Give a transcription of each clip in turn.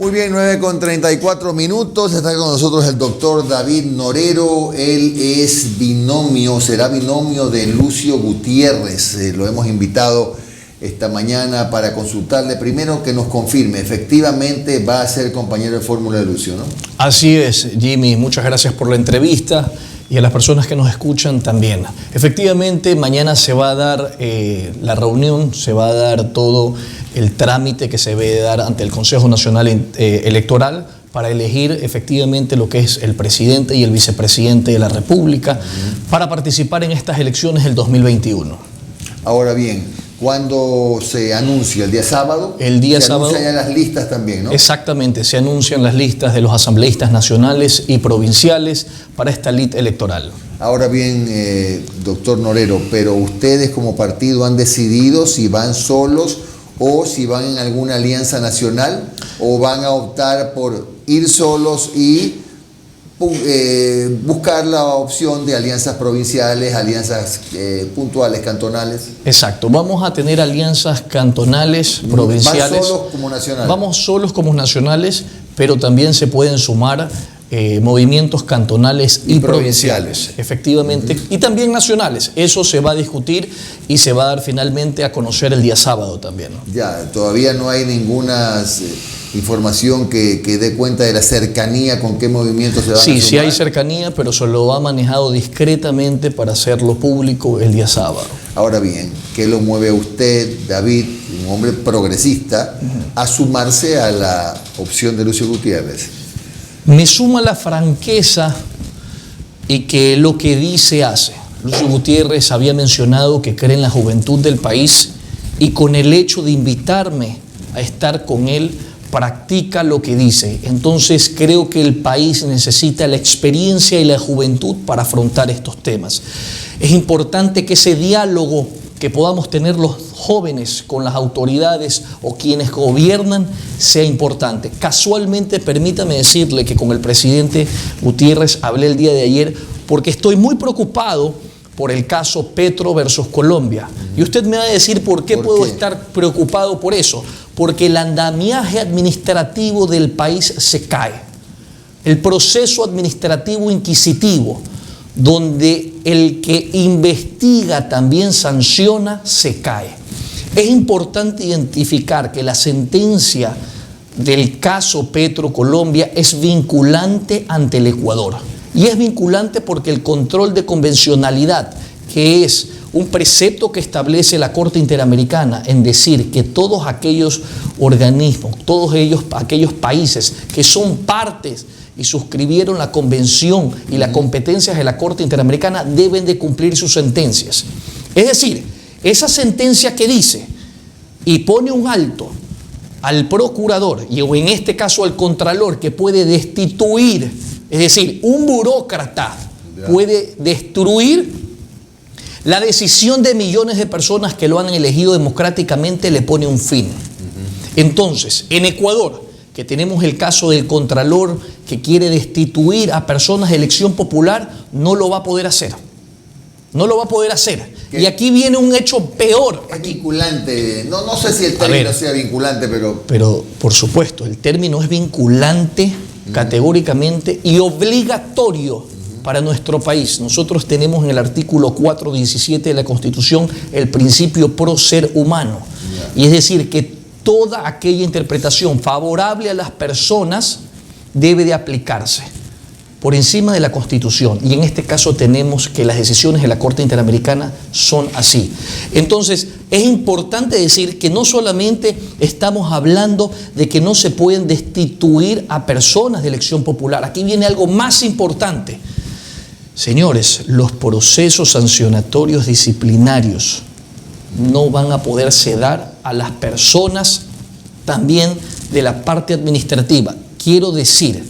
Muy bien, 9:34. Está con nosotros el doctor David Norero. Él es binomio, será binomio de Lucio Gutiérrez. Lo hemos invitado esta mañana para consultarle primero que nos confirme, efectivamente va a ser compañero de fórmula de Lucio, ¿no? Así es, Jimmy, muchas gracias por la entrevista y a las personas que nos escuchan también. Efectivamente, mañana se va a dar la reunión, se va a dar todo el trámite que se debe dar ante el Consejo Nacional Electoral para elegir efectivamente lo que es el presidente y el vicepresidente de la República para participar en estas elecciones del 2021. Ahora bien, ¿cuándo se anuncia? ¿El día sábado? El día sábado. Se anuncian ya las listas también, ¿no? Exactamente, se anuncian las listas de los asambleístas nacionales y provinciales para esta lid electoral. Ahora bien, doctor Norero, pero ustedes como partido han decidido si van solos o si van en alguna alianza nacional o van a optar por ir solos y buscar la opción de alianzas provinciales, alianzas puntuales, cantonales. Exacto, vamos a tener alianzas cantonales, provinciales. ¿Van solos como nacionales? Vamos solos como nacionales, pero también se pueden sumar movimientos cantonales y provinciales, efectivamente, y también nacionales. Eso se va a discutir y se va a dar finalmente a conocer el día sábado también, ¿no? Ya, todavía no hay ninguna información que dé cuenta de la cercanía con qué movimientos se van a sumar. Sí hay cercanía, pero se lo ha manejado discretamente para hacerlo público el día sábado. Ahora bien, ¿qué lo mueve a usted, David, un hombre progresista, a sumarse a la opción de Lucio Gutiérrez? Me suma la franqueza y que lo que dice hace. Lucio Gutiérrez había mencionado que cree en la juventud del país y con el hecho de invitarme a estar con él, practica lo que dice. Entonces creo que el país necesita la experiencia y la juventud para afrontar estos temas. Es importante que ese diálogo que podamos tener los jóvenes con las autoridades o quienes gobiernan sea importante. Casualmente, permítame decirle que con el presidente Gutiérrez hablé el día de ayer porque estoy muy preocupado por el caso Petro versus Colombia. Y usted me va a decir por qué puedo estar preocupado por eso. Porque el andamiaje administrativo del país se cae. El proceso administrativo inquisitivo, donde el que investiga también sanciona, se cae. Es importante identificar que la sentencia del caso Petro Colombia es vinculante ante el Ecuador. Y es vinculante porque el control de convencionalidad, que es un precepto que establece la Corte Interamericana en decir que todos aquellos organismos, todos aquellos países que son partes y suscribieron la convención y las competencias de la Corte Interamericana deben de cumplir sus sentencias. Es decir, esa sentencia que dice y pone un alto al procurador y o en este caso al contralor que puede destituir, es decir, un burócrata puede destruir la decisión de millones de personas que lo han elegido democráticamente, le pone un fin. Entonces, en Ecuador, que tenemos el caso del contralor que quiere destituir a personas de elección popular, no lo va a poder hacer. No lo va a poder hacer. ¿Qué? Y aquí viene un hecho peor. Es vinculante. No sé si el término sea vinculante, pero... Pero, por supuesto, el término es vinculante categóricamente y obligatorio para nuestro país. Nosotros tenemos en el artículo 417 de la Constitución el principio pro ser humano. Y es decir, que toda aquella interpretación favorable a las personas debe de aplicarse por encima de la Constitución. Y en este caso tenemos que las decisiones de la Corte Interamericana son así. Entonces, es importante decir que no solamente estamos hablando de que no se pueden destituir a personas de elección popular. Aquí viene algo más importante. Señores, los procesos sancionatorios disciplinarios no van a poderse dar a las personas también de la parte administrativa. Quiero decir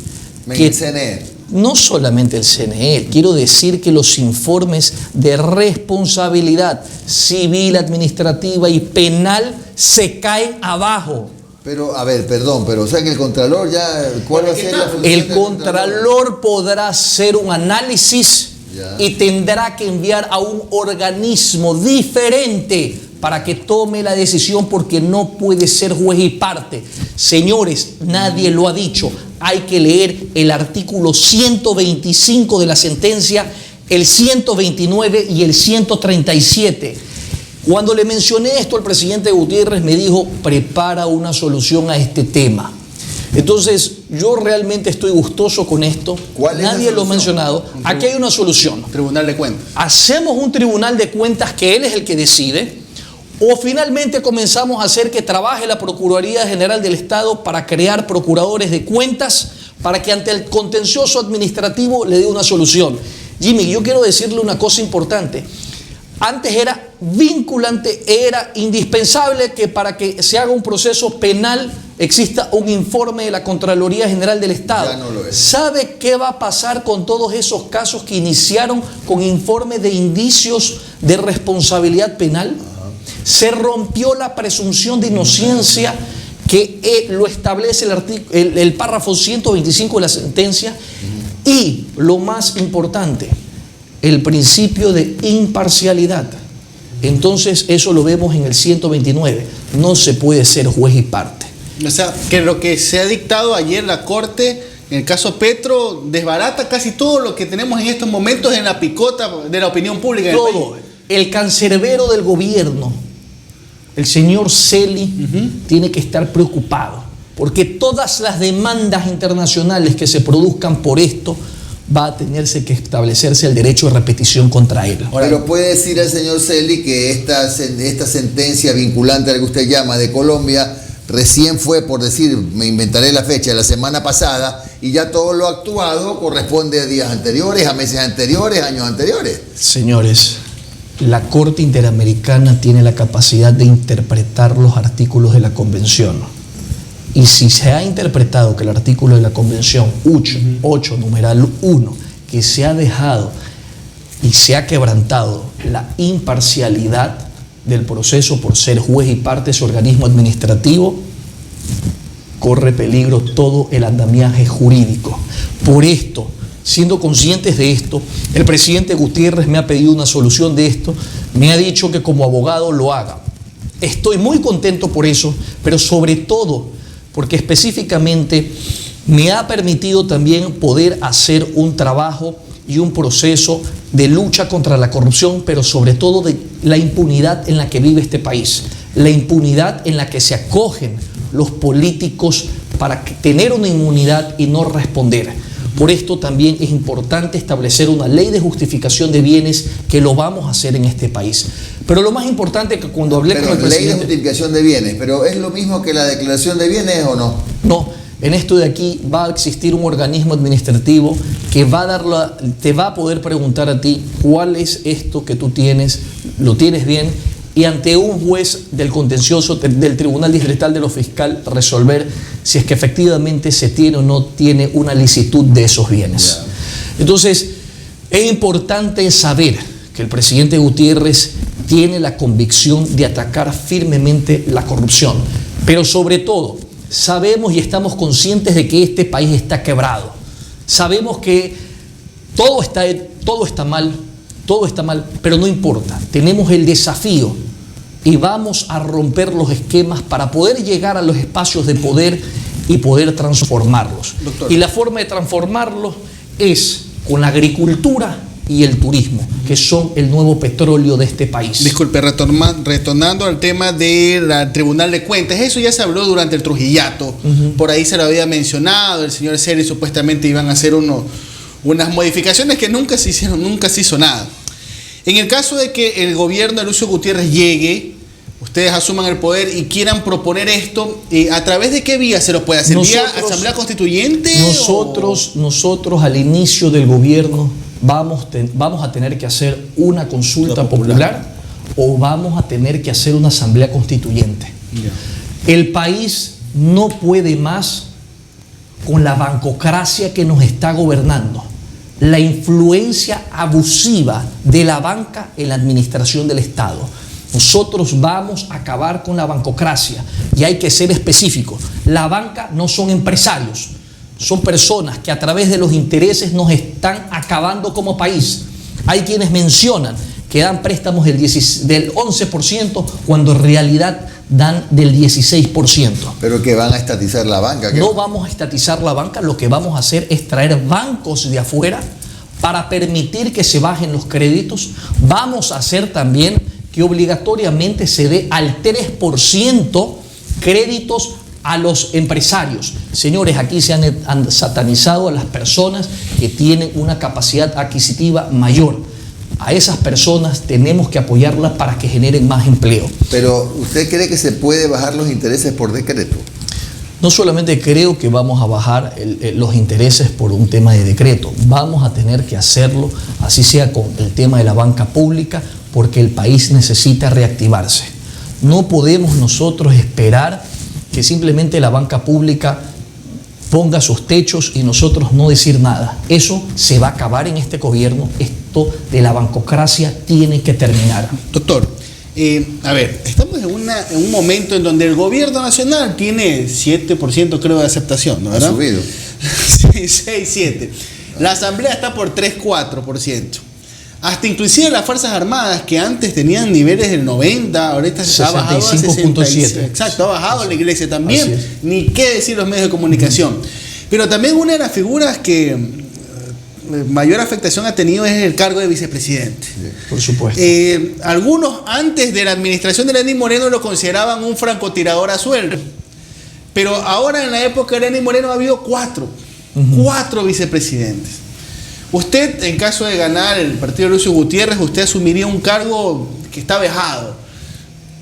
que el CNE. No solamente el CNE, quiero decir que los informes de responsabilidad civil, administrativa y penal se caen abajo. Pero, a ver, perdón, pero o sea que el Contralor ya... ¿Cuál va a ser la función El Contralor podrá hacer un análisis y tendrá que enviar a un organismo diferente para que tome la decisión, porque no puede ser juez y parte. Señores, nadie lo ha dicho. Hay que leer el artículo 125 de la sentencia, el 129 y el 137. Cuando le mencioné esto al presidente Gutiérrez, me dijo: prepara una solución a este tema. Entonces, yo realmente estoy gustoso con esto. Nadie lo ha mencionado. Aquí hay una solución. Tribunal de Cuentas. Hacemos un tribunal de cuentas que él es el que decide, o finalmente comenzamos a hacer que trabaje la Procuraduría General del Estado para crear procuradores de cuentas, para que ante el contencioso administrativo le dé una solución. Jimmy, yo quiero decirle una cosa importante. Antes era vinculante, era indispensable que para que se haga un proceso penal exista un informe de la Contraloría General del Estado. Ya no lo es. ¿Sabe qué va a pasar con todos esos casos que iniciaron con informe de indicios de responsabilidad penal? Se rompió la presunción de inocencia que lo establece el párrafo 125 de la sentencia. Y lo más importante, el principio de imparcialidad. Entonces, eso lo vemos en el 129. No se puede ser juez y parte. O sea, que lo que se ha dictado ayer la Corte, en el caso Petro, desbarata casi todo lo que tenemos en estos momentos en la picota de la opinión pública. Todo. El cancerbero del gobierno, el señor Celi, tiene que estar preocupado, porque todas las demandas internacionales que se produzcan por esto, va a tenerse que establecerse el derecho de repetición contra él. Pero puede decir el señor Celi que esta sentencia vinculante a la que usted llama de Colombia recién fue, por decir, me inventaré la fecha, la semana pasada, y ya todo lo actuado corresponde a días anteriores, a meses anteriores, años anteriores. Señores, la Corte Interamericana tiene la capacidad de interpretar los artículos de la Convención. Y si se ha interpretado que el artículo de la Convención 8, numeral 1, que se ha dejado y se ha quebrantado la imparcialidad del proceso por ser juez y parte de ese organismo administrativo, corre peligro todo el andamiaje jurídico. Por esto, siendo conscientes de esto, el presidente Gutiérrez me ha pedido una solución de esto, me ha dicho que como abogado lo haga. Estoy muy contento por eso, pero sobre todo porque específicamente me ha permitido también poder hacer un trabajo y un proceso de lucha contra la corrupción, pero sobre todo de la impunidad en la que vive este país, la impunidad en la que se acogen los políticos para tener una inmunidad y no responder. Por esto también es importante establecer una ley de justificación de bienes, que lo vamos a hacer en este país. Pero lo más importante es que cuando hablé con el presidente... Ley de justificación de bienes, pero ¿es lo mismo que la declaración de bienes o no? No, en esto de aquí va a existir un organismo administrativo que va a dar te va a poder preguntar a ti cuál es esto que tú tienes, lo tienes bien, y ante un juez del contencioso del Tribunal Distrital de lo Fiscal resolver si es que efectivamente se tiene o no tiene una licitud de esos bienes. Entonces, es importante saber que el presidente Gutiérrez tiene la convicción de atacar firmemente la corrupción, pero sobre todo sabemos y estamos conscientes de que este país está quebrado. Sabemos que todo está mal, pero no importa. Tenemos el desafío y vamos a romper los esquemas para poder llegar a los espacios de poder y poder transformarlos. Doctor. Y la forma de transformarlos es con la agricultura y el turismo, que son el nuevo petróleo de este país. Disculpe, retornando al tema del Tribunal de Cuentas, eso ya se habló durante el Trujillato, por ahí se lo había mencionado, el señor Celi supuestamente iban a hacer unas modificaciones que nunca se hicieron, nunca se hizo nada. En el caso de que el gobierno de Lucio Gutiérrez llegue, ustedes asuman el poder y quieran proponer esto, ¿a través de qué vía se lo puede hacer? ¿Vía Asamblea Constituyente? Nosotros al inicio del gobierno vamos a tener que hacer una consulta popular o vamos a tener que hacer una Asamblea Constituyente. El país no puede más con la bancocracia que nos está gobernando, la influencia abusiva de la banca en la administración del Estado. Nosotros vamos a acabar con la bancocracia y hay que ser específicos. La banca no son empresarios, son personas que a través de los intereses nos están acabando como país. Hay quienes mencionan que dan préstamos del 11% cuando en realidad dan del 16%. Pero que van a estatizar la banca. No vamos a estatizar la banca, lo que vamos a hacer es traer bancos de afuera para permitir que se bajen los créditos. Vamos a hacer también que obligatoriamente se dé al 3% créditos a los empresarios. Señores, aquí se han satanizado a las personas que tienen una capacidad adquisitiva mayor. A esas personas tenemos que apoyarlas para que generen más empleo. Pero ¿usted cree que se puede bajar los intereses por decreto? No solamente creo que vamos a bajar los intereses por un tema de decreto, vamos a tener que hacerlo, así sea con el tema de la banca pública, porque el país necesita reactivarse. No podemos nosotros esperar que simplemente la banca pública ponga sus techos y nosotros no decir nada. Eso se va a acabar en este gobierno. Esto de la bancocracia tiene que terminar. Doctor, a ver, estamos en un momento en donde el gobierno nacional tiene 7% creo de aceptación, ¿no? ¿Verdad? Ha subido. 6, 7. La asamblea está por 3, 4%. Hasta inclusive las Fuerzas Armadas, que antes tenían niveles del 90, ahorita ha bajado a 65.7. Exacto, ha bajado la iglesia también. Así es. Ni qué decir los medios de comunicación. Pero también una de las figuras que mayor afectación ha tenido es el cargo de vicepresidente. Por supuesto. Algunos antes de la administración de Lenín Moreno lo consideraban un francotirador a sueldo. Pero ahora en la época de Lenín Moreno ha habido 4 vicepresidentes. Usted, en caso de ganar el partido de Lucio Gutiérrez, usted asumiría un cargo que está vejado.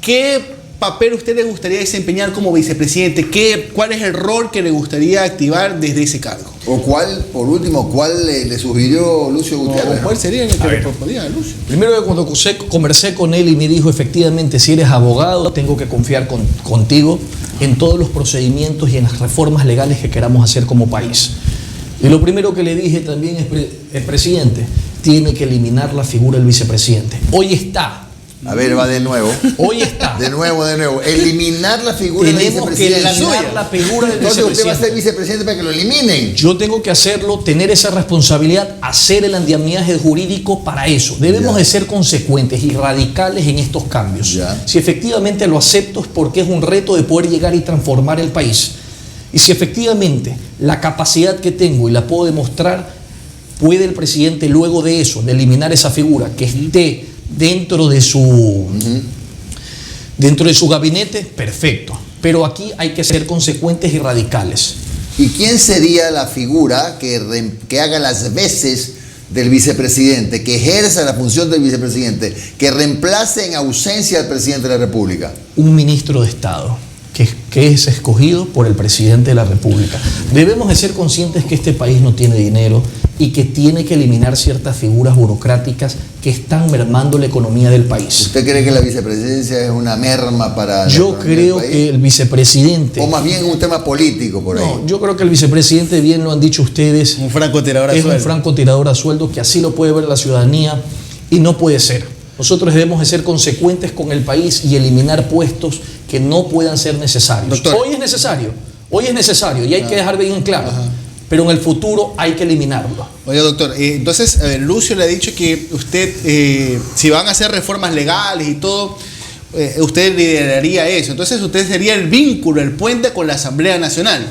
¿Qué papel usted le gustaría desempeñar como vicepresidente? ¿Cuál es el rol que le gustaría activar desde ese cargo? O cuál, por último, ¿cuál le sugirió Lucio Gutiérrez? ¿Cuál sería el que le proporía a Lucio? Primero, que cuando conversé con él y me dijo, efectivamente, si eres abogado, tengo que confiar contigo en todos los procedimientos y en las reformas legales que queramos hacer como país. Y lo primero que le dije también es, el presidente tiene que eliminar la figura del vicepresidente. Hoy está. A ver, va de nuevo. Hoy está. De nuevo. Eliminar la figura del vicepresidente. Tenemos que eliminar la figura del Entonces vicepresidente. usted va a ser vicepresidente para que lo eliminen. Yo tengo que hacerlo, tener esa responsabilidad, hacer el andamiaje jurídico para eso. Debemos de ser consecuentes y radicales en estos cambios. Si efectivamente lo acepto es porque es un reto de poder llegar y transformar el país. Y si efectivamente la capacidad que tengo y la puedo demostrar, puede el presidente luego de eso, de eliminar esa figura, que esté dentro de su gabinete, perfecto. Pero aquí hay que ser consecuentes y radicales. ¿Y quién sería la figura que haga las veces del vicepresidente, que ejerza la función del vicepresidente, que reemplace en ausencia al presidente de la República? Un ministro de Estado. Que es escogido por el presidente de la República. Debemos de ser conscientes que este país no tiene dinero y que tiene que eliminar ciertas figuras burocráticas que están mermando la economía del país. ¿Usted cree que la vicepresidencia es una merma para la Yo economía creo del país? que el vicepresidente... O más bien un tema político por ahí. No, yo creo que el vicepresidente, bien lo han dicho ustedes, Un francotirador a es sueldo. un francotirador a sueldo, que así lo puede ver la ciudadanía y no puede ser. Nosotros debemos de ser consecuentes con el país y eliminar puestos que no puedan ser necesarios. Doctor. Hoy es necesario y hay que dejar bien en claro, pero en el futuro hay que eliminarlo. Oiga, doctor, entonces, a ver, Lucio le ha dicho que usted, si van a hacer reformas legales y todo, usted lideraría eso. Entonces, usted sería el vínculo, el puente con la Asamblea Nacional.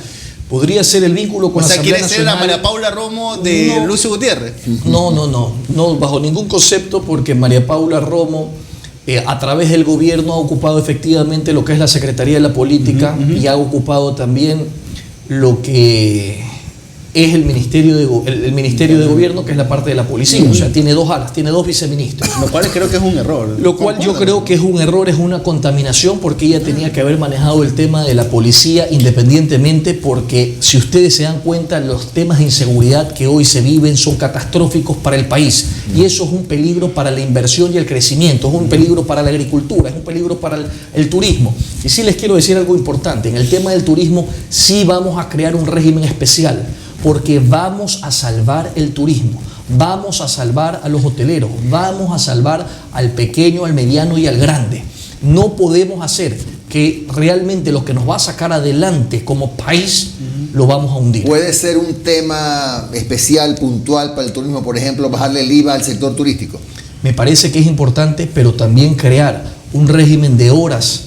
Podría ser el vínculo con la Asamblea Nacional. O sea, ¿quiere ser la María Paula Romo de Lucio Gutiérrez? No, bajo ningún concepto, porque María Paula Romo, a través del gobierno, ha ocupado efectivamente lo que es la Secretaría de la Política y ha ocupado también lo que es el Ministerio de Gobierno, que es la parte de la policía. O sea, tiene 2 alas, tiene 2 viceministros. Lo cual creo que es un error. Lo cual yo creo que es un error, es una contaminación, porque ella tenía que haber manejado el tema de la policía independientemente, porque si ustedes se dan cuenta, los temas de inseguridad que hoy se viven son catastróficos para el país, y eso es un peligro para la inversión y el crecimiento, es un peligro para la agricultura, es un peligro para el turismo. Y sí les quiero decir algo importante, en el tema del turismo sí vamos a crear un régimen especial, porque vamos a salvar el turismo, vamos a salvar a los hoteleros, vamos a salvar al pequeño, al mediano y al grande. No podemos hacer que realmente lo que nos va a sacar adelante como país lo vamos a hundir. ¿Puede ser un tema especial, puntual para el turismo, por ejemplo, bajarle el IVA al sector turístico? Me parece que es importante, pero también crear un régimen de horas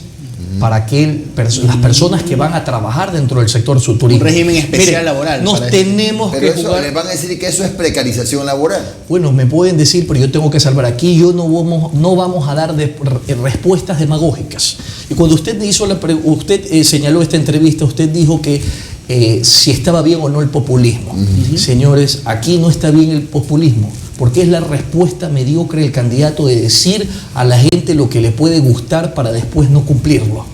para que las personas que van a trabajar dentro del sector turismo. Un régimen especial laboral. Nos tenemos pero que eso, jugar. les van a decir que eso es precarización laboral. Bueno, me pueden decir, pero yo tengo que salvar. Aquí yo no vamos a dar respuestas demagógicas. Y cuando usted hizo señaló esta entrevista, usted dijo que si estaba bien o no el populismo. Señores, aquí no está bien el populismo, porque es la respuesta mediocre del candidato de decir a la gente lo que le puede gustar para después no cumplirlo.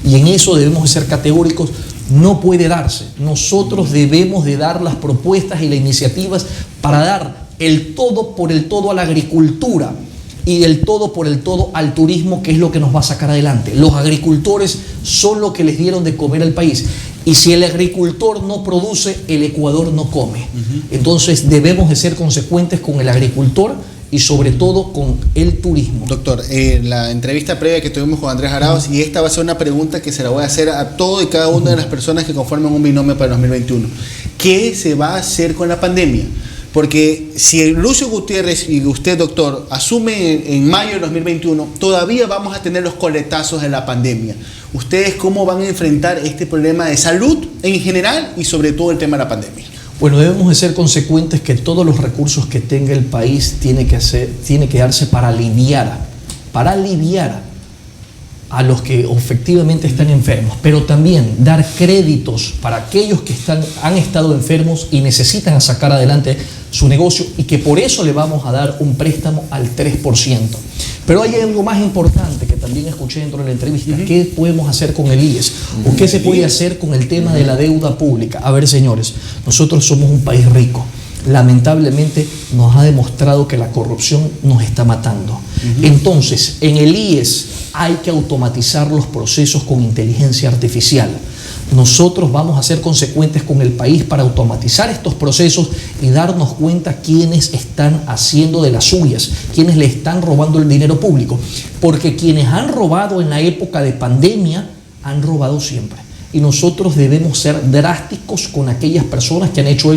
Y en eso debemos ser categóricos. No puede darse. Nosotros debemos de dar las propuestas y las iniciativas para dar el todo por el todo a la agricultura y el todo por el todo al turismo, que es lo que nos va a sacar adelante. Los agricultores son lo que les dieron de comer al país. Y si el agricultor no produce, el Ecuador no come. Entonces debemos de ser consecuentes con el agricultor y sobre todo con el turismo. Doctor, la entrevista previa que tuvimos con Andrés Arauz, y esta va a ser una pregunta que se la voy a hacer a todo y cada una de las personas que conforman un binomio para el 2021. ¿Qué se va a hacer con la pandemia? Porque si Lucio Gutiérrez y usted, doctor, asume en mayo del 2021, todavía vamos a tener los coletazos de la pandemia. ¿Ustedes cómo van a enfrentar este problema de salud en general y sobre todo el tema de la pandemia? Bueno, debemos de ser consecuentes que todos los recursos que tenga el país tiene que darse para aliviar a los que efectivamente están enfermos, pero también dar créditos para aquellos que han estado enfermos y necesitan sacar adelante su negocio, y que por eso le vamos a dar un préstamo al 3%. Pero hay algo más importante que también escuché dentro de la entrevista. ¿Qué podemos hacer con el IES? ¿O qué se puede hacer con el tema de la deuda pública? A ver, señores, nosotros somos un país rico. Lamentablemente nos ha demostrado que la corrupción nos está matando. Entonces, en el IES hay que automatizar los procesos con inteligencia artificial. Nosotros vamos a ser consecuentes con el país para automatizar estos procesos y darnos cuenta quiénes están haciendo de las suyas, quiénes le están robando el dinero público. Porque quienes han robado en la época de pandemia han robado siempre. Y nosotros debemos ser drásticos con aquellas personas que han hecho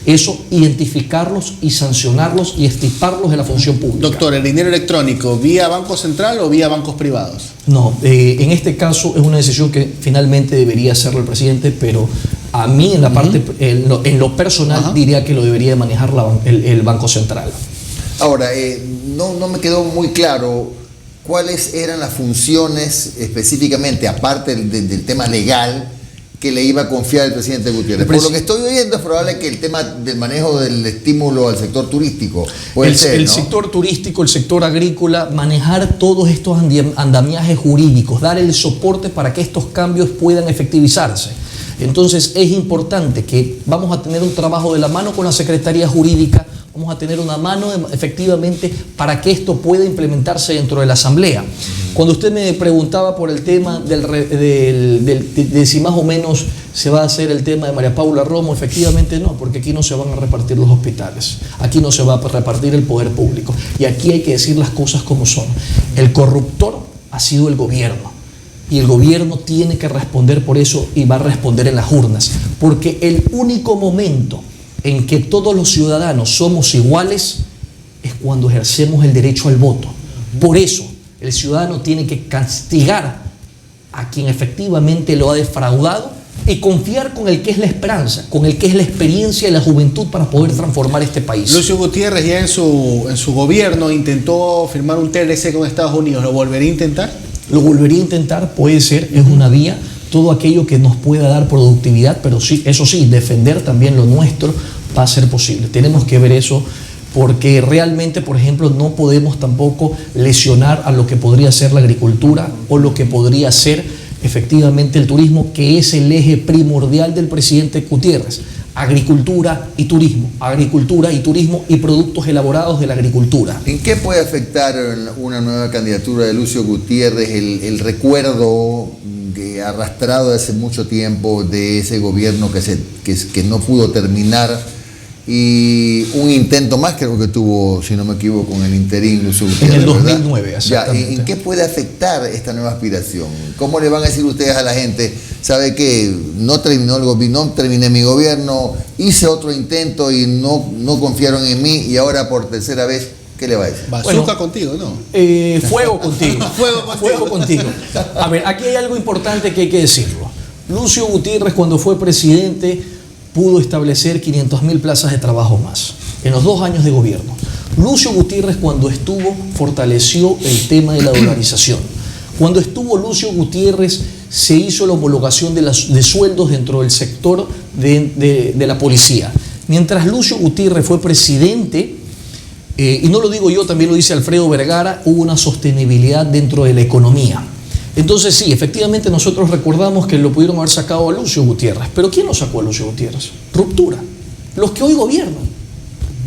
eso, identificarlos y sancionarlos y extirparlos de la función pública. Doctor, ¿el dinero electrónico vía Banco Central o vía bancos privados? No, en este caso es una decisión que finalmente debería hacerlo el presidente, pero a mí en la parte, en lo personal, diría que lo debería manejar el Banco Central. Ahora, no me quedó muy claro cuáles eran las funciones específicamente, aparte del tema legal, que le iba a confiar el presidente Gutiérrez. Por lo que estoy oyendo, es probable que el tema del manejo del estímulo al sector turístico puede ser, el ¿no? sector turístico, el sector agrícola, manejar todos estos andamiajes jurídicos, dar el soporte para que estos cambios puedan efectivizarse. Entonces es importante que vamos a tener un trabajo de la mano con la Secretaría Jurídica, vamos a tener una mano efectivamente para que esto pueda implementarse dentro de la Asamblea. Cuando usted me preguntaba por el tema de si más o menos se va a hacer el tema de María Paula Romo, efectivamente no, porque aquí no se van a repartir los hospitales, aquí no se va a repartir el poder público, y aquí hay que decir las cosas como son. El corruptor ha sido el gobierno, y el gobierno tiene que responder por eso, y va a responder en las urnas, porque el único momento en que todos los ciudadanos somos iguales es cuando ejercemos el derecho al voto. Por eso el ciudadano tiene que castigar a quien efectivamente lo ha defraudado y confiar con el que es la esperanza, con el que es la experiencia y la juventud para poder transformar este país. Lucio Gutiérrez ya en su gobierno intentó firmar un TLC con Estados Unidos. ¿Lo volvería a intentar? Lo volvería a intentar, puede ser, es una vía. Todo aquello que nos pueda dar productividad, pero sí, eso sí, defender también lo nuestro va a ser posible. Tenemos que ver eso, porque realmente, por ejemplo, no podemos tampoco lesionar a lo que podría ser la agricultura o lo que podría ser efectivamente el turismo, que es el eje primordial del presidente Gutiérrez. Agricultura y turismo y productos elaborados de la agricultura. ¿En qué puede afectar una nueva candidatura de Lucio Gutiérrez el recuerdo arrastrado hace mucho tiempo de ese gobierno que no pudo terminar, y un intento más creo que tuvo, si no me equivoco, con el interín Lucio Gutiérrez, en el 2009, exactamente? ¿En qué puede afectar esta nueva aspiración? ¿Cómo le van a decir ustedes a la gente, sabe que no terminé mi gobierno, hice otro intento y no confiaron en mí, y ahora por tercera vez ¿Qué le va a decir? Bazooka Bueno, contigo, ¿no? Fuego contigo. Fuego contigo. Fuego contigo. A ver, aquí hay algo importante que hay que decirlo. Lucio Gutiérrez, cuando fue presidente, pudo establecer 500.000 plazas de trabajo más en los 2 años de gobierno. Lucio Gutiérrez, cuando estuvo, fortaleció el tema de la dolarización. Cuando estuvo Lucio Gutiérrez, se hizo la homologación de sueldos dentro del sector de la policía. Mientras Lucio Gutiérrez fue presidente, y no lo digo yo, también lo dice Alfredo Vergara, hubo una sostenibilidad dentro de la economía. Entonces sí, efectivamente nosotros recordamos que lo pudieron haber sacado a Lucio Gutiérrez. ¿Pero quién lo sacó a Lucio Gutiérrez? Ruptura. Los que hoy gobiernan.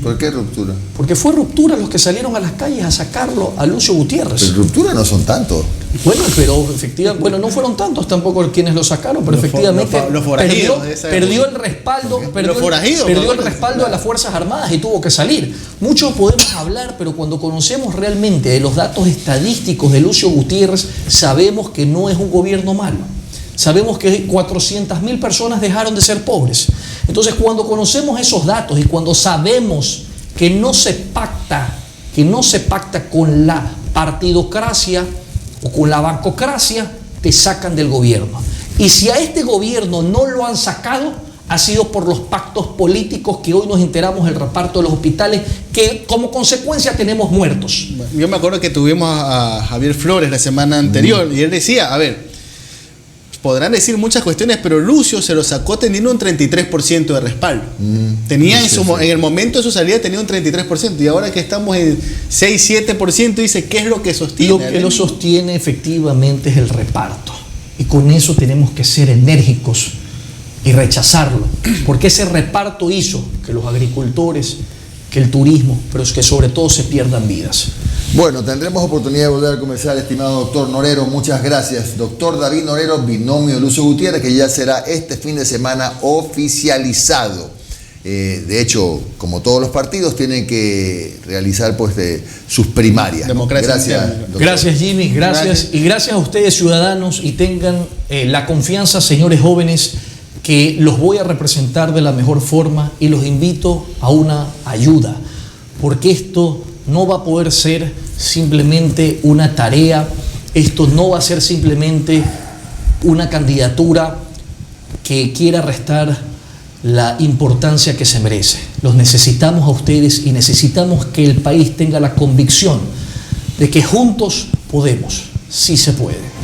¿Por qué ruptura? Porque fue Ruptura los que salieron a las calles a sacarlo a Lucio Gutiérrez. Pero ruptura no son tantos. Bueno, pero efectivamente, bueno, no fueron tantos tampoco quienes lo sacaron, pero efectivamente los forajidos de esa perdió época. el respaldo, Los forajidos, perdió el perdón. respaldo a las Fuerzas Armadas y tuvo que salir. Muchos podemos hablar, pero cuando conocemos realmente de los datos estadísticos de Lucio Gutiérrez, sabemos que no es un gobierno malo. Sabemos que 400.000 personas dejaron de ser pobres. Entonces, cuando conocemos esos datos y cuando sabemos que no se pacta con la partidocracia o con la bancocracia, te sacan del gobierno. Y si a este gobierno no lo han sacado, ha sido por los pactos políticos que hoy nos enteramos del reparto de los hospitales, que como consecuencia tenemos muertos. Yo me acuerdo que tuvimos a Javier Flores la semana anterior y él decía, a ver, podrán decir muchas cuestiones, pero Lucio se lo sacó teniendo un 33% de respaldo. Tenía en el momento de su salida tenía un 33%, y ahora que estamos en 6-7%, dice, ¿qué es lo que sostiene? Lo que lo sostiene efectivamente es el reparto. Y con eso tenemos que ser enérgicos y rechazarlo, porque ese reparto hizo que los agricultores, que el turismo, pero es que sobre todo se pierdan vidas. Bueno, tendremos oportunidad de volver a conversar, estimado doctor Norero. Muchas gracias. Doctor David Norero, binomio Lucio Gutiérrez, que ya será este fin de semana oficializado. De hecho, como todos los partidos, tienen que realizar sus primarias. Democracia. Gracias, doctor. Gracias, Jimmy. Gracias. Y gracias a ustedes, ciudadanos, y tengan la confianza, señores jóvenes, que los voy a representar de la mejor forma y los invito a una ayuda, porque esto no va a poder ser simplemente una tarea, esto no va a ser simplemente una candidatura que quiera restar la importancia que se merece. Los necesitamos a ustedes y necesitamos que el país tenga la convicción de que juntos podemos, sí se puede.